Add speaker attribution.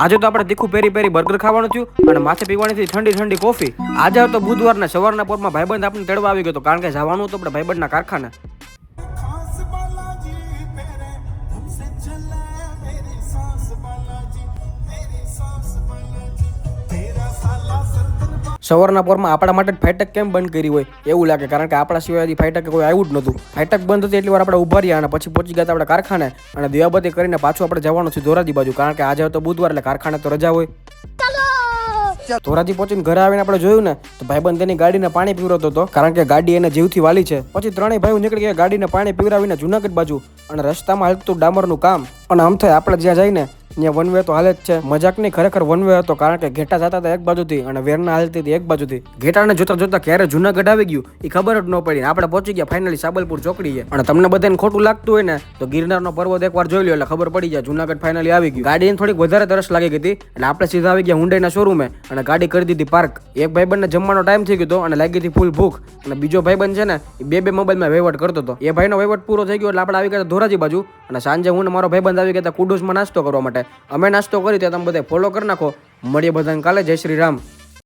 Speaker 1: આજે તો આપણે તીખું પેરી પેરી બર્ગર ખાવાનું થયું અને માથે પીવાની હતી ઠંડી ઠંડી કોફી. આજે તો બુધવારના સવારના પોરમાં ભાઈબંધ આપણે તેડવા આવી ગયો હતો, કારણ કે જવાનું હતું આપણે ભાઈબંધના કારખાને. સવારના પોરમાં આપણા માટે ફાઈટક કેમ બંધ કરી હોય એવું લાગે, કારણ કે આપણા સિવાય ફાઈટક કોઈ આવ્યું જ નહોતું. ફાઈટક બંધ હતી એટલી વાર આપણે ઉભા રહ્યા અને પછી પહોંચી ગયા આપણે કારખાને અને દિવાબત્તી કરીને પાછું આપણે જવાનું છે ધોરાજી બાજુ, કારણ કે આજે તો બુધવાર એટલે કારખાને તો રજા હોય. ધોરાજી પહોંચીને ઘરે આવીને આપણે જોયું ને તો ભાઈબંધ તેની ગાડીને પાણી પીવરાવતો હતો, કારણ કે ગાડી એને જીવથી વાલી છે. પછી ત્રણેય ભાઈઓ નીકળી ગયા ગાડીને પાણી પીવરાવીને જુનાગઢ બાજુ, અને રસ્તામાં હાલતું ડામરનું કામ. અને આમ થાય આપણે જ્યાં જઈને ત્યાં વન વે તો હાલે જ છે. મજાક નહીં, ખરેખર વન વે હતો, કારણ કે ઘેટા જતા હતા એક બાજુથી અને વેરના હાલતી હતી એક બાજુથી. ઘેટાને જોતા જોતા ક્યારે જુનાગઢ આવી ગયું એ ખબર જ ન પડી. આપણે પહોંચી ગયા ફાઇનલી સાબલપુર ચોકડીએ. અને તમને બધાને ખોટું લાગતું હોય ને તો ગિરનારનો પર્વત એકવાર જોઈ લો એટલે ખબર પડી જાય જુનાગઢ ફાઇનલી આવી ગયું. ગાડીને થોડીક વધારે તરસ લાગી ગઈ હતી એટલે આપણે સીધા આવી ગયા હુન્ડાઈના શોરૂમે અને ગાડી કરી દીધી પાર્ક. એક ભાઈબંધને જમવાનો ટાઈમ થઈ ગયો અને લાગી હતી ફૂલ ભૂખ, અને બીજો ભાઈબંધ છે ને એ બે મોબાઈલમાં વહીવટ કરતો હતો. એ ભાઈનો વહીવટ પૂરો થઈ ગયો એટલે આપણે આવી ગયા ધોરાજી બાજુ, અને સાંજે હું ને મારો ભાઈબંધ આવી ગયા કુડુસમાં નાસ્તો કરવા માટે. અમે નાસ્તો કરી ત્યાં તમે બધા ફોલો કરી નાખો. મળીએ બધાને કાલે. જય શ્રી રામ.